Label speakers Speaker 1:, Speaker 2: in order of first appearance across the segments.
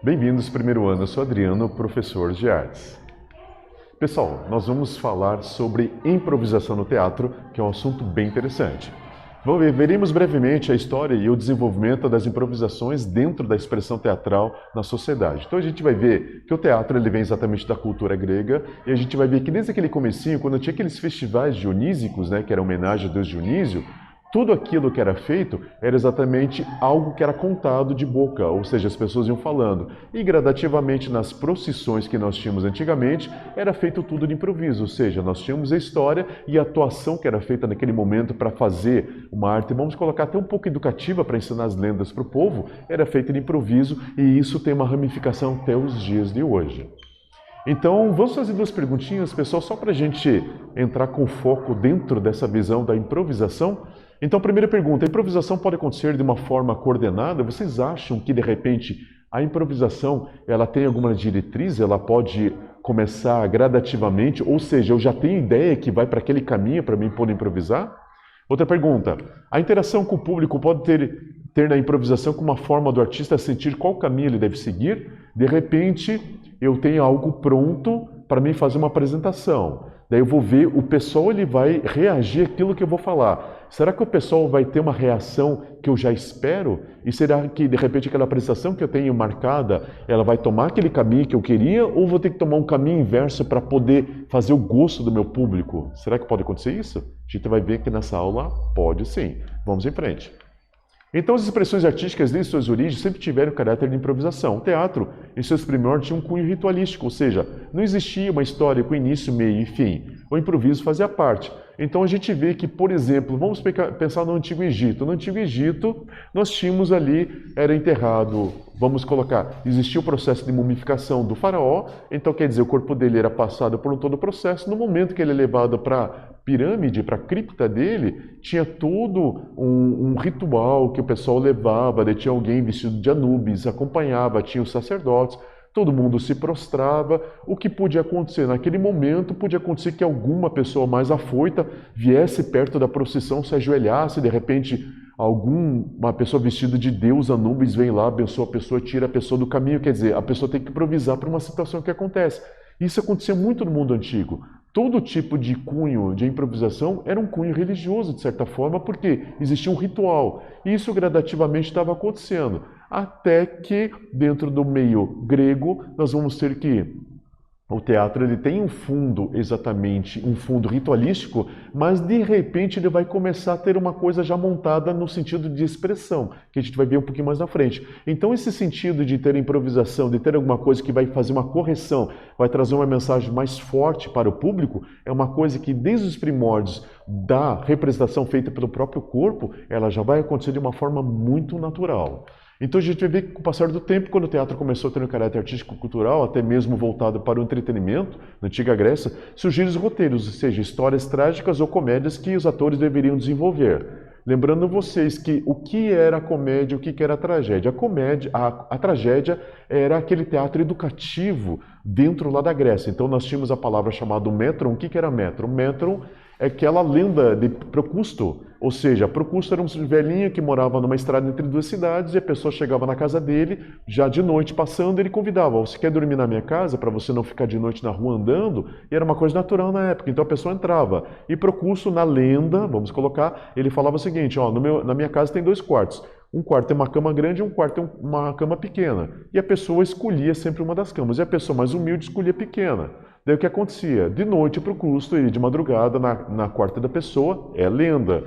Speaker 1: Bem-vindos, primeiro ano, eu sou Adriano, professor de artes. Pessoal, nós vamos falar sobre improvisação no teatro, que é um assunto bem interessante. Veremos brevemente a história e o desenvolvimento das improvisações dentro da expressão teatral na sociedade. Então a gente vai ver que o teatro ele vem exatamente da cultura grega e a gente vai ver que desde aquele comecinho, quando tinha aqueles festivais dionísicos, que era homenagem a Deus Dionísio, tudo aquilo que era feito era exatamente algo que era contado de boca, ou seja, as pessoas iam falando. E gradativamente nas procissões que nós tínhamos antigamente, era feito tudo de improviso, ou seja, nós tínhamos a história e a atuação que era feita naquele momento para fazer uma arte, vamos colocar até um pouco educativa para ensinar as lendas para o povo, era feita de improviso e isso tem uma ramificação até os dias de hoje. Então, vamos fazer duas perguntinhas, pessoal, só para a gente entrar com foco dentro dessa visão da improvisação. Então, primeira pergunta, a improvisação pode acontecer de uma forma coordenada? Vocês acham que, de repente, a improvisação ela tem alguma diretriz? Ela pode começar gradativamente? Ou seja, eu já tenho ideia que vai para aquele caminho para mim poder improvisar? Outra pergunta, a interação com o público pode ter na improvisação como uma forma do artista sentir qual caminho ele deve seguir? De repente, eu tenho algo pronto para mim fazer uma apresentação. Daí eu vou ver, o pessoal ele vai reagir àquilo que eu vou falar. Será que o pessoal vai ter uma reação que eu já espero? E será que, de repente, aquela apresentação que eu tenho marcada, ela vai tomar aquele caminho que eu queria? Ou vou ter que tomar um caminho inverso para poder fazer o gosto do meu público? Será que pode acontecer isso? A gente vai ver que nessa aula pode sim. Vamos em frente. Então, as expressões artísticas, desde suas origens, sempre tiveram caráter de improvisação. O teatro, em seus primórdios, tinha um cunho ritualístico, ou seja, não existia uma história com início, meio e fim. O improviso fazia parte. Então, a gente vê que, por exemplo, vamos pensar no Antigo Egito. No Antigo Egito, nós tínhamos ali, era enterrado, vamos colocar, existia o processo de mumificação do faraó, então quer dizer, o corpo dele era passado por todo o processo. No momento que ele é levado para a pirâmide, para a cripta dele, tinha todo um ritual que o pessoal levava, daí tinha alguém vestido de Anubis, acompanhava, tinha os sacerdotes, todo mundo se prostrava. O que podia acontecer? Naquele momento, podia acontecer que alguma pessoa mais afoita viesse perto da procissão, se ajoelhasse, de repente uma pessoa vestida de Deus, Anubis, vem lá, abençoa a pessoa, tira a pessoa do caminho. Quer dizer, a pessoa tem que improvisar para uma situação que acontece. Isso acontecia muito no mundo antigo. Todo tipo de cunho de improvisação era um cunho religioso, de certa forma, porque existia um ritual. E isso gradativamente estava acontecendo. Até que, dentro do meio grego, nós vamos ter que o teatro ele tem um fundo, exatamente, um fundo ritualístico, mas de repente ele vai começar a ter uma coisa já montada no sentido de expressão, que a gente vai ver um pouquinho mais na frente. Então esse sentido de ter improvisação, de ter alguma coisa que vai fazer uma correção, vai trazer uma mensagem mais forte para o público, é uma coisa que desde os primórdios da representação feita pelo próprio corpo, ela já vai acontecer de uma forma muito natural. Então a gente vai ver que com o passar do tempo, quando o teatro começou a ter um caráter artístico-cultural, até mesmo voltado para o entretenimento, na antiga Grécia, surgiram os roteiros, ou seja, histórias trágicas ou comédias que os atores deveriam desenvolver. Lembrando vocês que o que era a comédia, o que era a tragédia? A tragédia era aquele teatro educativo dentro lá da Grécia. Então nós tínhamos a palavra chamada metron. O que era metron? Metron é aquela lenda de Procusto, ou seja, Procusto era um velhinho que morava numa estrada entre duas cidades e a pessoa chegava na casa dele, já de noite passando, ele convidava, você quer dormir na minha casa para você não ficar de noite na rua andando? E era uma coisa natural na época, então a pessoa entrava. E Procusto, na lenda, vamos colocar, ele falava o seguinte, na minha casa tem 2 quartos. Um quarto tem uma cama grande e um quarto tem uma cama pequena. E a pessoa escolhia sempre uma das camas, e a pessoa mais humilde escolhia pequena. Daí o que acontecia? De noite para o custo e de madrugada na quarta da pessoa, é lenda.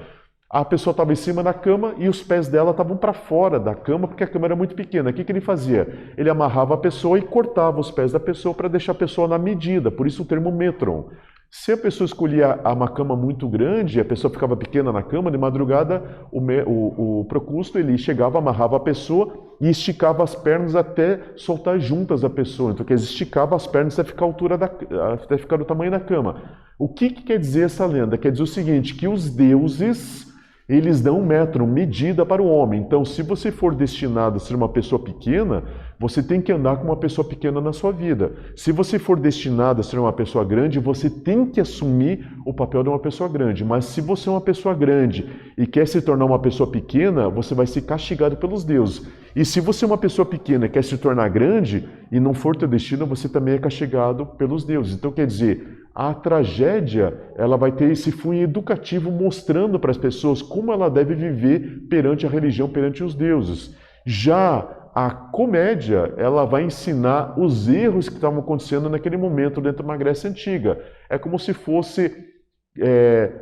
Speaker 1: A pessoa estava em cima da cama e os pés dela estavam para fora da cama porque a cama era muito pequena. O que ele fazia? Ele amarrava a pessoa e cortava os pés da pessoa para deixar a pessoa na medida, por isso o termo metron. Se a pessoa escolhia uma cama muito grande e a pessoa ficava pequena na cama, de madrugada o Procusto ele chegava, amarrava a pessoa e esticava as pernas até soltar juntas a pessoa. Então, quer dizer, esticava as pernas até ficar até ficar do tamanho da cama. O que quer dizer essa lenda? Quer dizer o seguinte, que os deuses eles dão um metro, medida para o homem. Então, se você for destinado a ser uma pessoa pequena, Você tem que andar com uma pessoa pequena na sua vida. Se você for destinado a ser uma pessoa grande, você tem que assumir o papel de uma pessoa grande. Mas se você é uma pessoa grande e quer se tornar uma pessoa pequena, você vai ser castigado pelos deuses. E se você é uma pessoa pequena e quer se tornar grande e não for teu destino, você também é castigado pelos deuses. Então, quer dizer, a tragédia, ela vai ter esse cunho educativo mostrando para as pessoas como ela deve viver perante a religião, perante os deuses. Já a comédia, ela vai ensinar os erros que estavam acontecendo naquele momento dentro de uma Grécia Antiga. É como se fosse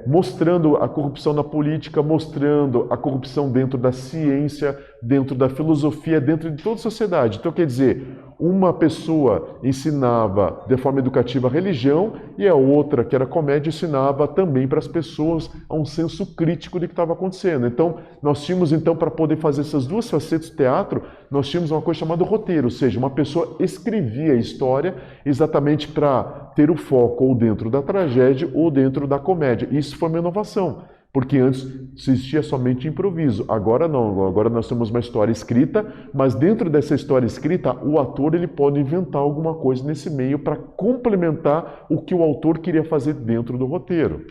Speaker 1: mostrando a corrupção na política, mostrando a corrupção dentro da ciência, dentro da filosofia, dentro de toda a sociedade. Então, quer dizer, uma pessoa ensinava de forma educativa a religião e a outra, que era comédia, ensinava também para as pessoas a um senso crítico do que estava acontecendo. Então, nós tínhamos, para poder fazer essas duas facetas do teatro, nós tínhamos uma coisa chamada roteiro, ou seja, uma pessoa escrevia a história exatamente para ter o foco ou dentro da tragédia ou dentro da comédia. Isso foi uma inovação, porque antes existia somente improviso. Agora não, agora nós temos uma história escrita, mas dentro dessa história escrita, o ator ele pode inventar alguma coisa nesse meio para complementar o que o autor queria fazer dentro do roteiro.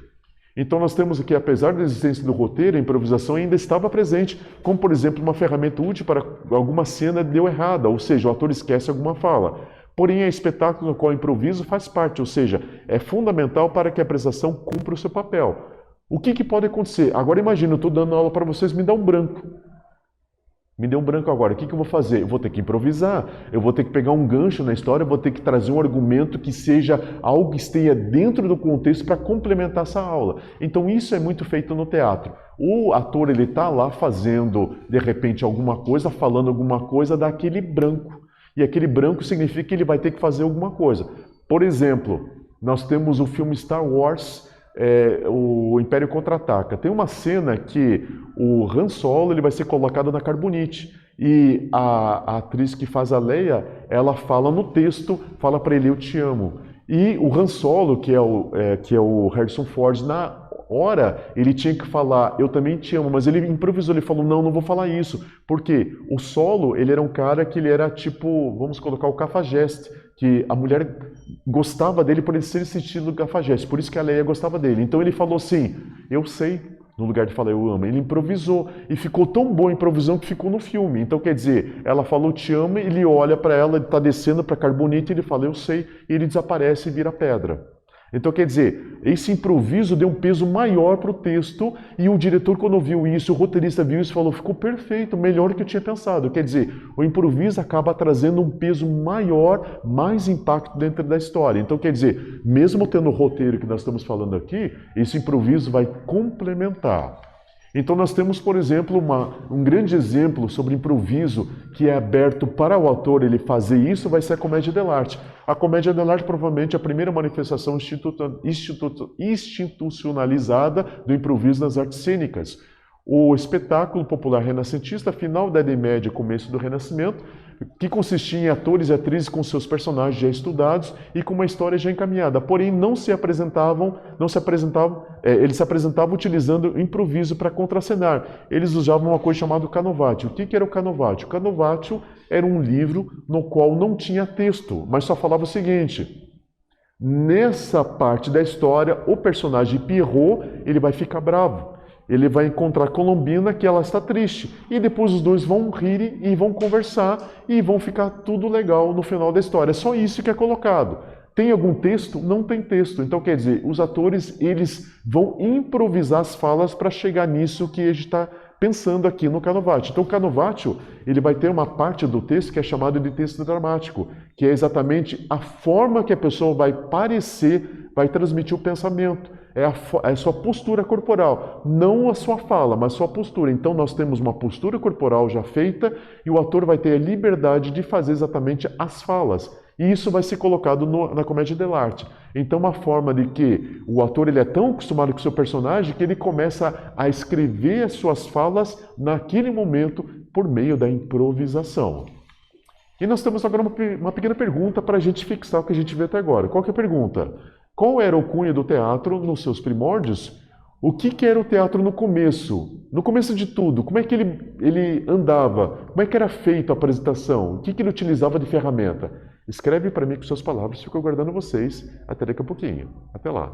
Speaker 1: Então nós temos aqui, apesar da existência do roteiro, a improvisação ainda estava presente, como por exemplo uma ferramenta útil para alguma cena deu errada, ou seja, o ator esquece alguma fala. Porém, é espetáculo no qual o improviso faz parte, ou seja, é fundamental para que a apresentação cumpra o seu papel. O que pode acontecer? Agora imagina, eu estou dando aula para vocês, me dá um branco. Me deu um branco agora, o que eu vou fazer? Eu vou ter que improvisar, eu vou ter que pegar um gancho na história, eu vou ter que trazer um argumento que seja algo que esteja dentro do contexto para complementar essa aula. Então isso é muito feito no teatro. O ator ele está lá fazendo, de repente, alguma coisa, falando alguma coisa, dá aquele branco. E aquele branco significa que ele vai ter que fazer alguma coisa. Por exemplo, nós temos o filme Star Wars, o Império Contra-Ataca. Tem uma cena que o Han Solo ele vai ser colocado na carbonite. E a atriz que faz a Leia, ela fala no texto, fala para ele, eu te amo. E o Han Solo, que é o Harrison Ford, na hora, ele tinha que falar, eu também te amo, mas ele improvisou, ele falou, não vou falar isso. Por quê? O Solo, ele era um cara que ele era tipo, vamos colocar o cafajeste, que a mulher gostava dele por ele ser esse estilo cafajeste, por isso que a Leia gostava dele. Então ele falou assim, eu sei, no lugar de falar eu amo. Ele improvisou, e ficou tão boa a improvisão que ficou no filme. Então quer dizer, ela falou te amo, ele olha para ela, ele está descendo para carbonite, ele fala eu sei, e ele desaparece e vira pedra. Então, quer dizer, esse improviso deu um peso maior para o texto e o diretor, quando viu isso, o roteirista viu isso e falou, ficou perfeito, melhor do que eu tinha pensado. Quer dizer, o improviso acaba trazendo um peso maior, mais impacto dentro da história. Então, quer dizer, mesmo tendo o roteiro que nós estamos falando aqui, esse improviso vai complementar. Então nós temos, por exemplo, um grande exemplo sobre improviso que é aberto para o ator ele fazer isso, vai ser a comédia dell'arte. A comédia dell'arte provavelmente é a primeira manifestação institucionalizada do improviso nas artes cênicas. O espetáculo popular renascentista, final da Idade Média, começo do Renascimento, que consistia em atores e atrizes com seus personagens já estudados e com uma história já encaminhada. Porém, eles se apresentavam utilizando improviso para contracenar. Eles usavam uma coisa chamada canovaccio. O que era o canovaccio? O canovaccio era um livro no qual não tinha texto, mas só falava o seguinte: nessa parte da história, o personagem Pierrot, ele vai ficar bravo. Ele vai encontrar Colombina, que ela está triste. E depois os dois vão rir e vão conversar e vão ficar tudo legal no final da história. É só isso que é colocado. Tem algum texto? Não tem texto. Então, quer dizer, os atores eles vão improvisar as falas para chegar nisso que a gente está pensando aqui no Canovaccio. Então, o Canovaccio ele vai ter uma parte do texto que é chamado de texto dramático, que é exatamente a forma que a pessoa vai parecer, vai transmitir o pensamento. É a sua postura corporal, não a sua fala, mas a sua postura. Então nós temos uma postura corporal já feita e o ator vai ter a liberdade de fazer exatamente as falas. E isso vai ser colocado na comédia dell'arte. Então uma forma de que o ator ele é tão acostumado com o seu personagem que ele começa a escrever as suas falas naquele momento por meio da improvisação. E nós temos agora uma pequena pergunta para a gente fixar o que a gente vê até agora. Qual que é a pergunta? Qual era o cunho do teatro nos seus primórdios? O que que era o teatro no começo? No começo de tudo, como é que ele andava? Como é que era feita a apresentação? O que que ele utilizava de ferramenta? Escreve para mim com suas palavras, fico aguardando vocês até daqui a pouquinho. Até lá.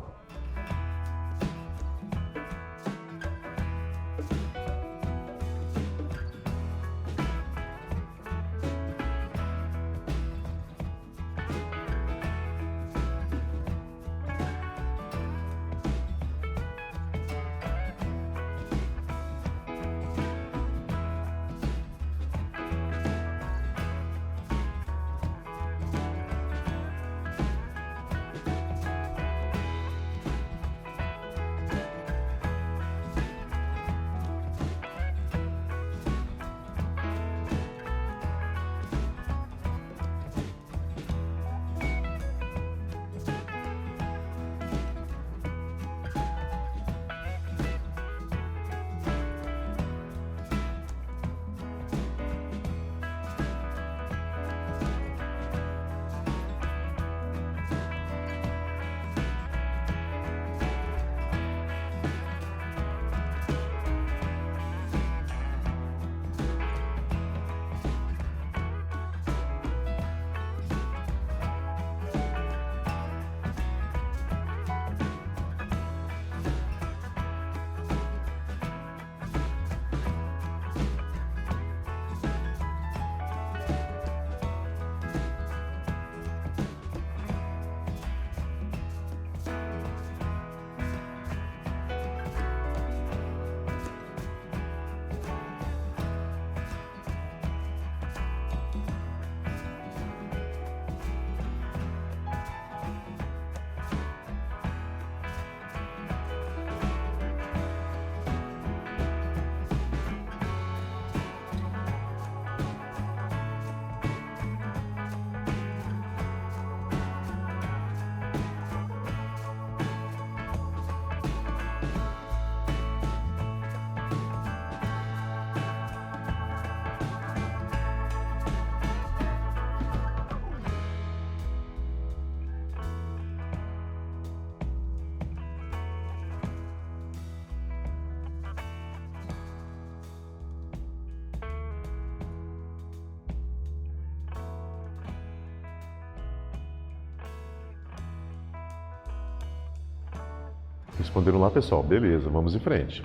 Speaker 1: Responderam lá, pessoal. Beleza, vamos em frente.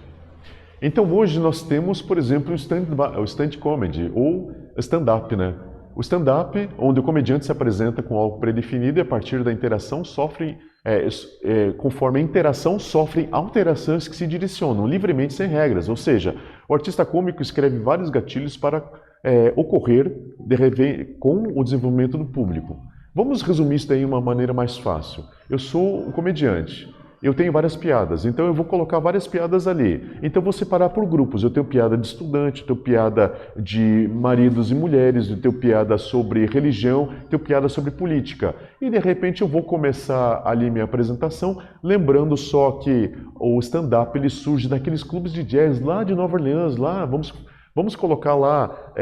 Speaker 1: Então hoje nós temos, por exemplo, o stand comedy ou stand-up, né? O stand-up, onde o comediante se apresenta com algo predefinido e a partir da interação conforme a interação sofrem alterações que se direcionam livremente sem regras. Ou seja, o artista cômico escreve vários gatilhos para ocorrer com o desenvolvimento do público. Vamos resumir isso daí de uma maneira mais fácil. Eu sou um comediante. Eu tenho várias piadas, então eu vou colocar várias piadas ali. Então eu vou separar por grupos. Eu tenho piada de estudante, eu tenho piada de maridos e mulheres, eu tenho piada sobre religião, eu tenho piada sobre política. E de repente eu vou começar ali minha apresentação, lembrando só que o stand-up ele surge daqueles clubes de jazz lá de Nova Orleans, lá, vamos colocar lá,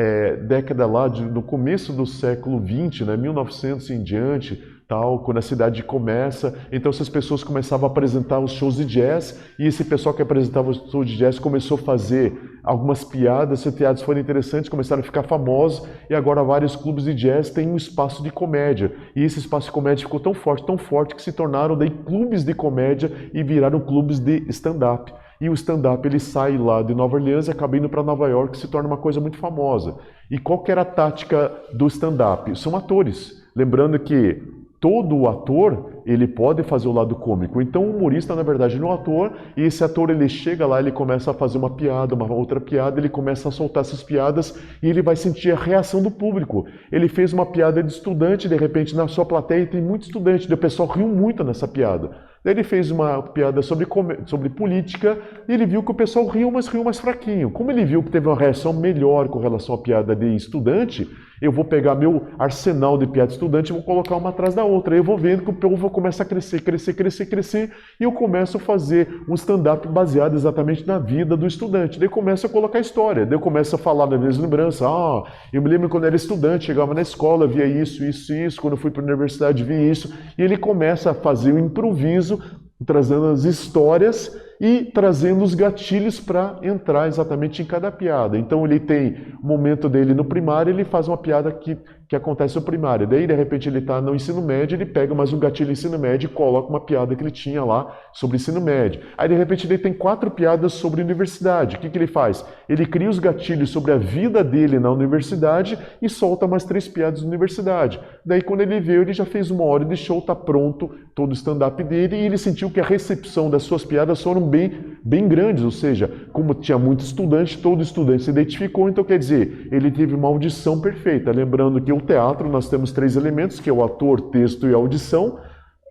Speaker 1: década lá no começo do século XX, né, 1900 em diante, tal, quando a cidade começa, então essas pessoas começavam a apresentar os shows de jazz e esse pessoal que apresentava os shows de jazz começou a fazer algumas piadas, essas piadas foram interessantes, começaram a ficar famosos e agora vários clubes de jazz têm um espaço de comédia e esse espaço de comédia ficou tão forte que se tornaram daí clubes de comédia e viraram clubes de stand-up. E o stand-up ele sai lá de Nova Orleans e acaba indo para Nova York, se torna uma coisa muito famosa. E qual que era a tática do stand-up? São atores. Lembrando que todo ator, ele pode fazer o lado cômico. Então o humorista, na verdade, não é um ator, e esse ator, ele chega lá, ele começa a fazer uma piada, uma outra piada, ele começa a soltar essas piadas e ele vai sentir a reação do público. Ele fez uma piada de estudante, de repente, na sua plateia tem muito estudante, e o pessoal riu muito nessa piada. Daí ele fez uma piada sobre política e ele viu que o pessoal riu, mas riu mais fraquinho. Como ele viu que teve uma reação melhor com relação à piada de estudante, eu vou pegar meu arsenal de piada de estudante e vou colocar uma atrás da outra. Aí eu vou vendo que o povo começa a crescer, e eu começo a fazer um stand-up baseado exatamente na vida do estudante. Daí eu começo a colocar história, daí eu começo a falar das minhas lembranças. Eu me lembro quando eu era estudante, chegava na escola, via isso, quando eu fui para a universidade, via isso. E ele começa a fazer o improviso, trazendo as histórias e trazendo os gatilhos para entrar exatamente em cada piada. Então ele tem o momento dele no primário, ele faz uma piada que acontece no primário. Daí, de repente, ele está no ensino médio, ele pega mais um gatilho ensino médio e coloca uma piada que ele tinha lá sobre ensino médio. Aí, de repente, ele tem 4 piadas sobre universidade. O que ele faz? Ele cria os gatilhos sobre a vida dele na universidade e solta mais 3 piadas na universidade. Daí, quando ele veio, ele já fez 1 hora de show, está pronto todo o stand-up dele, e ele sentiu que a recepção das suas piadas foram bem grandes, ou seja, como tinha muito estudante, todo estudante se identificou, então quer dizer, ele teve uma audição perfeita. Lembrando que o teatro nós temos 3 elementos, que é o ator, texto e audição.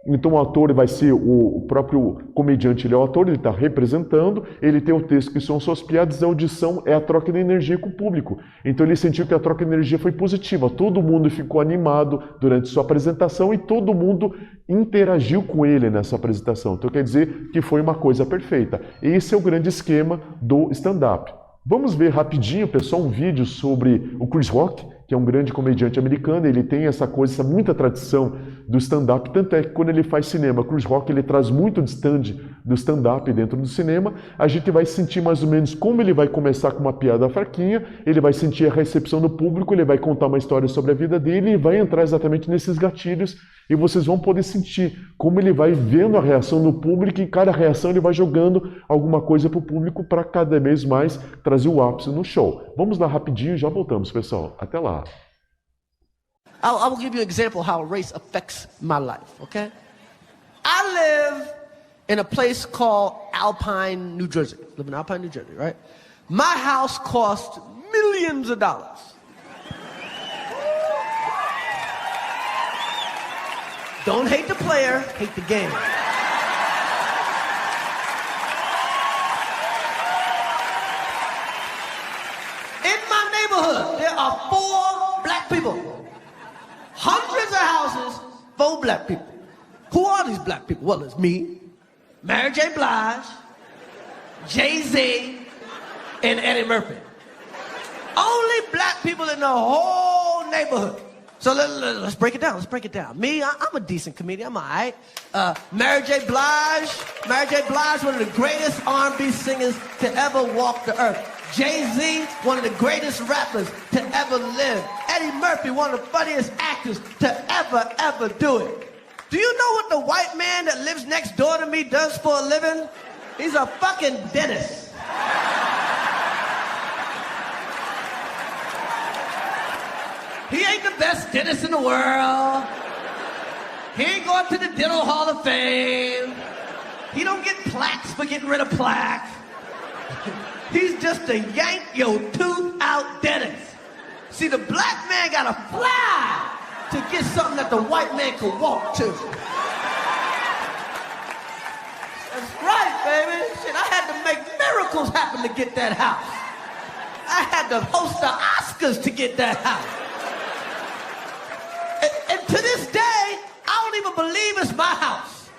Speaker 1: Então o ator vai ser o próprio comediante, ele é o ator, ele está representando, ele tem o texto que são suas piadas, a audição é a troca de energia com o público. Então ele sentiu que a troca de energia foi positiva, todo mundo ficou animado durante sua apresentação e todo mundo interagiu com ele nessa apresentação. Então quer dizer que foi uma coisa perfeita. Esse é o grande esquema do stand-up. Vamos ver rapidinho, pessoal, um vídeo sobre o Chris Rock, que é um grande comediante americano. Ele tem essa coisa, essa muita tradição do stand-up, tanto é que quando ele faz cinema, Chris Rock, ele traz muito de do stand-up dentro do cinema. A gente vai sentir mais ou menos como ele vai começar com uma piada fraquinha, ele vai sentir a recepção do público, ele vai contar uma história sobre a vida dele e vai entrar exatamente nesses gatilhos e vocês vão poder sentir como ele vai vendo a reação do público e em cada reação ele vai jogando alguma coisa para o público para cada vez mais trazer o ápice no show. Vamos lá rapidinho e já voltamos, pessoal. Até lá.
Speaker 2: I will give you an example of how race affects my life, okay? I live in a place called Alpine, New Jersey. I live in Alpine, New Jersey, right? My house cost millions of dollars. Don't hate the player, hate the game. In my neighborhood, there are 4 black people. Hundreds of houses, 4 black people. Who are these black people? Well, it's me, Mary J. Blige, Jay-Z, and Eddie Murphy. Only black people in the whole neighborhood. So let's break it down. Let's break it down. Me, I'm a decent comedian. I'm all right. Mary J. Blige, one of the greatest R&B singers to ever walk the earth. Jay-Z, one of the greatest rappers to ever live. Eddie Murphy, one of the funniest actors to ever do it. Do you know what the white man that lives next door to me does for a living? He's a fucking dentist. He ain't the best dentist in the world. He ain't going to the Dental Hall of Fame. He don't get plaques for getting rid of plaque. He's just a yank your tooth out dentist. See, the black man gotta fly to get something that the white man could walk to. That's right, baby. Shit, I had to make miracles happen to get that house. I had to host the Oscars to get that house. And to this day, I don't even believe it's my house.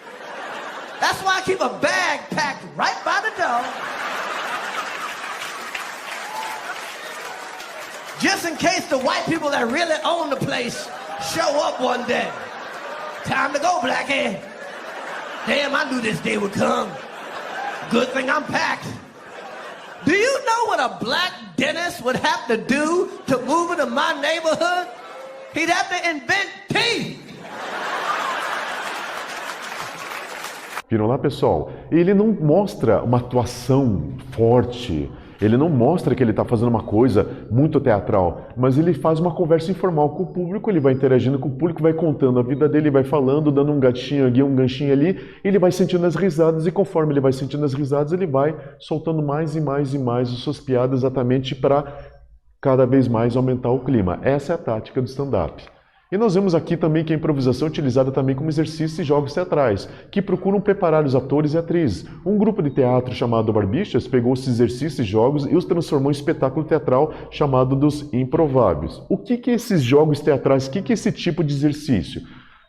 Speaker 2: That's why I keep a bag packed right by the door. Just in case the white people that really own the place show up one day. Time to go, Blackie. Damn, I knew this day would come. Good thing I'm packed. Do you know what a black dentist would have to do to move into my neighborhood? He'd have to invent teeth.
Speaker 1: Viram lá, pessoal? Ele não mostra uma atuação forte, ele não mostra que ele está fazendo uma coisa muito teatral, mas ele faz uma conversa informal com o público, ele vai interagindo com o público, vai contando a vida dele, vai falando, dando um gatinho aqui, um ganchinho ali, ele vai sentindo as risadas e conforme ele vai sentindo as risadas, ele vai soltando mais e mais e mais as suas piadas exatamente para cada vez mais aumentar o clima. Essa é a tática do stand-up. E nós vemos aqui também que a improvisação é utilizada também como exercício e jogos teatrais, que procuram preparar os atores e atrizes. Um grupo de teatro chamado Barbichas pegou esses exercícios e jogos e os transformou em espetáculo teatral chamado dos Improváveis. O que é esses jogos teatrais? O que é esse tipo de exercício?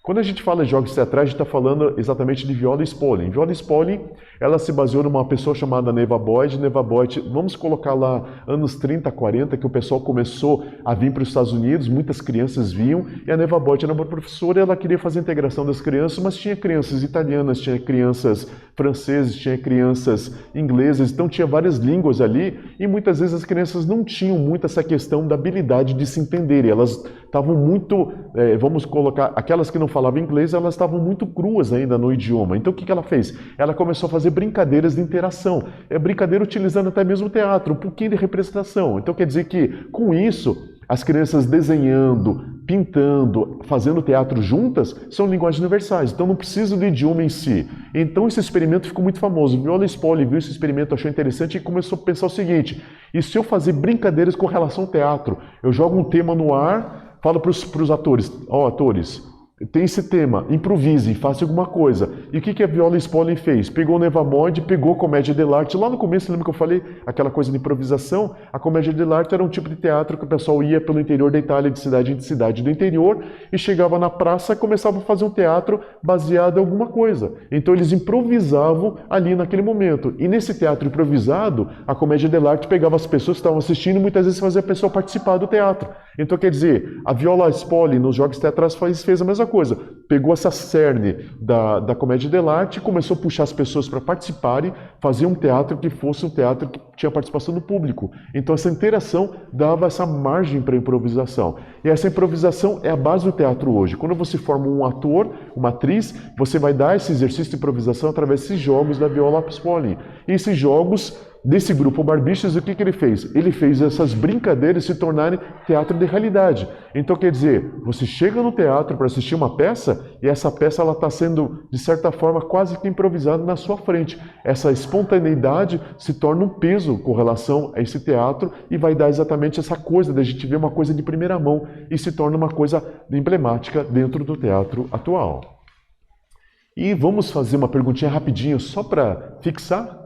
Speaker 1: Quando a gente fala de jogos teatrais, a gente está falando exatamente de Viola Spolin. Viola Spolin, ela se baseou numa pessoa chamada Neva Boyd. Neva Boyd, vamos colocar lá anos 30, 40, que o pessoal começou a vir para os Estados Unidos, muitas crianças vinham, e a Neva Boyd era uma professora, ela queria fazer a integração das crianças, mas tinha crianças italianas, tinha crianças francesas, tinha crianças inglesas, então tinha várias línguas ali, e muitas vezes as crianças não tinham muito essa questão da habilidade de se entenderem, elas estavam muito, vamos colocar, aquelas que não falavam inglês, elas estavam muito cruas ainda no idioma. Então o que ela fez? Ela começou a fazer brincadeiras de interação, brincadeira utilizando até mesmo o teatro, um pouquinho de representação. Então quer dizer que com isso, as crianças desenhando, pintando, fazendo teatro juntas, são linguagens universais, então não precisa do idioma em si. Então esse experimento ficou muito famoso. Viola Spolin viu esse experimento, achou interessante e começou a pensar o seguinte: e se eu fazer brincadeiras com relação ao teatro? Eu jogo um tema no ar, falo para os atores, atores, tem esse tema, improvise, faça alguma coisa. E o que a Viola Spolin fez? Pegou o Neva Boyd, pegou a comédia dell'arte. Lá no começo, lembra que eu falei aquela coisa de improvisação? A comédia dell'arte era um tipo de teatro que o pessoal ia pelo interior da Itália, de cidade em cidade do interior, e chegava na praça e começava a fazer um teatro baseado em alguma coisa. Então eles improvisavam ali naquele momento. E nesse teatro improvisado, a comédia dell'arte pegava as pessoas que estavam assistindo e muitas vezes fazia a pessoa participar do teatro. Então quer dizer, a Viola Spolin nos jogos teatrais fez a mesma coisa. Pegou essa cerne da comédia dell'arte e começou a puxar as pessoas para participarem, fazer um teatro que fosse um teatro que tinha participação do público. Então essa interação dava essa margem para a improvisação. E essa improvisação é a base do teatro hoje. Quando você forma um ator, uma atriz, você vai dar esse exercício de improvisação através desses jogos da Viola Spolin. E esses jogos desse grupo Barbichas, o que ele fez? Ele fez essas brincadeiras se tornarem teatro de realidade. Então, quer dizer, você chega no teatro para assistir uma peça e essa peça ela está sendo, de certa forma, quase que improvisada na sua frente. Essa espontaneidade se torna um peso com relação a esse teatro e vai dar exatamente essa coisa da gente ver uma coisa de primeira mão e se torna uma coisa emblemática dentro do teatro atual. E vamos fazer uma perguntinha rapidinho só para fixar.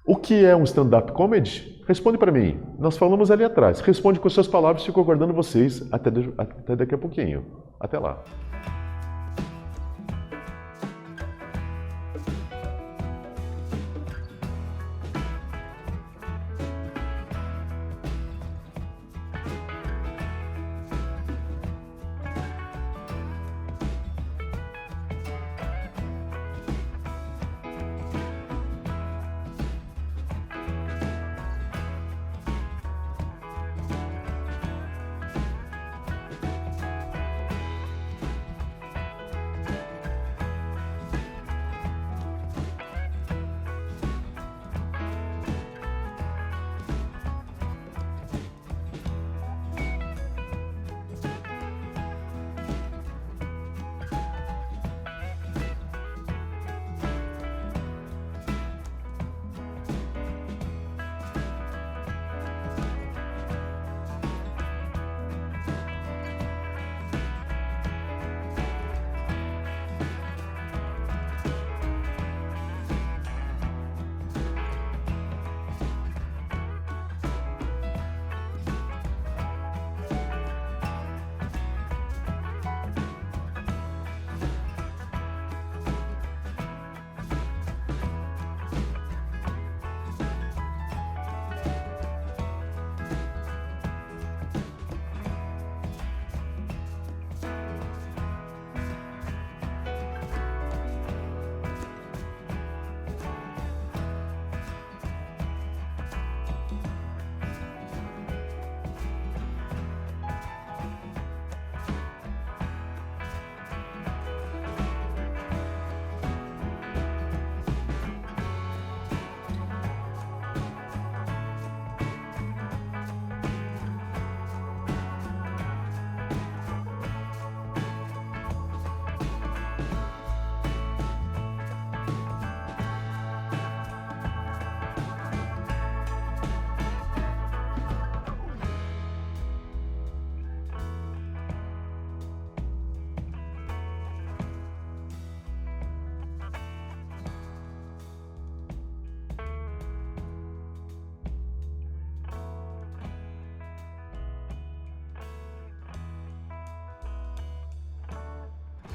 Speaker 1: O que é um stand-up comedy? Responde para mim. Nós falamos ali atrás. Responde com suas palavras, fico aguardando vocês até daqui a pouquinho. Até lá.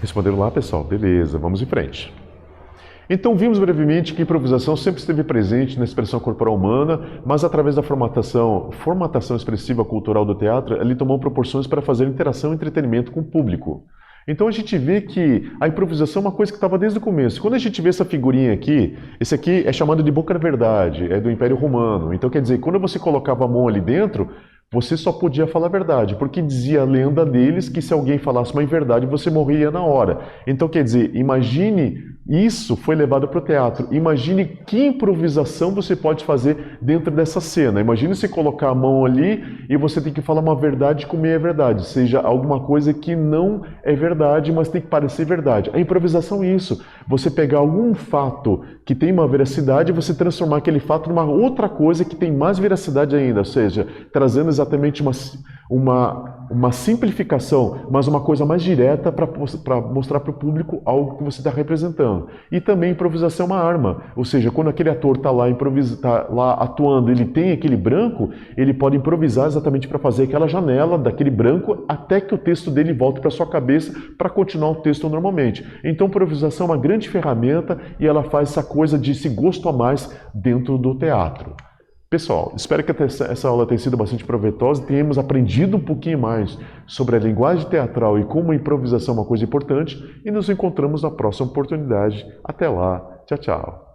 Speaker 1: Responderam lá, pessoal? Beleza, vamos em frente. Então, vimos brevemente que a improvisação sempre esteve presente na expressão corporal humana, mas através da formatação expressiva cultural do teatro, ele tomou proporções para fazer interação e entretenimento com o público. Então a gente vê que a improvisação é uma coisa que estava desde o começo. Quando a gente vê essa figurinha aqui, esse aqui é chamado de Boca da Verdade, é do Império Romano. Então quer dizer, quando você colocava a mão ali dentro, você só podia falar a verdade, porque dizia a lenda deles que se alguém falasse uma inverdade, você morria na hora. Então quer dizer, imagine, isso foi levado para o teatro. Imagine que improvisação você pode fazer dentro dessa cena. Imagine você colocar a mão ali e você tem que falar uma verdade com meia verdade, seja alguma coisa que não é verdade, mas tem que parecer verdade. A improvisação é isso. Você pegar algum fato que tem uma veracidade e você transformar aquele fato numa outra coisa que tem mais veracidade ainda, ou seja, trazendo exatamente uma simplificação, mas uma coisa mais direta para mostrar para o público algo que você está representando. E também improvisação é uma arma, ou seja, quando aquele ator está lá atuando, ele tem aquele branco, ele pode improvisar exatamente para fazer aquela janela daquele branco até que o texto dele volte para sua cabeça para continuar o texto normalmente. Então, improvisação é uma grande ferramenta e ela faz essa coisa de esse gosto a mais dentro do teatro. Pessoal, espero que essa aula tenha sido bastante proveitosa e tenhamos aprendido um pouquinho mais sobre a linguagem teatral e como a improvisação é uma coisa importante e nos encontramos na próxima oportunidade. Até lá, tchau, tchau.